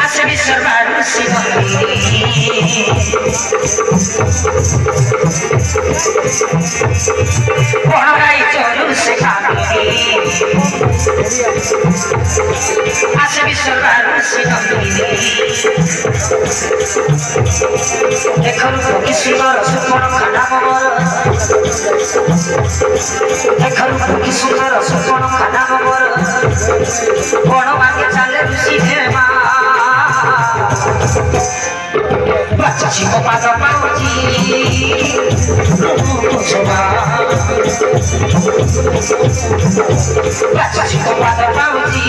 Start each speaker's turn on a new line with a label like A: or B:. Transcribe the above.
A: আসবি সর্বারু শিবন্দিনী বড়াই চলু শেখানি আসবি সর্বারু শিবন্দিনী এখন কি সুন্দর সুপন খানা মর এখন কি সুন্দর সুপন খানা মর বড় মাকে চালে ঋষি মা বাচ্চি কো পাদ পাউজি বাচ্চি কো পাদ পাউজি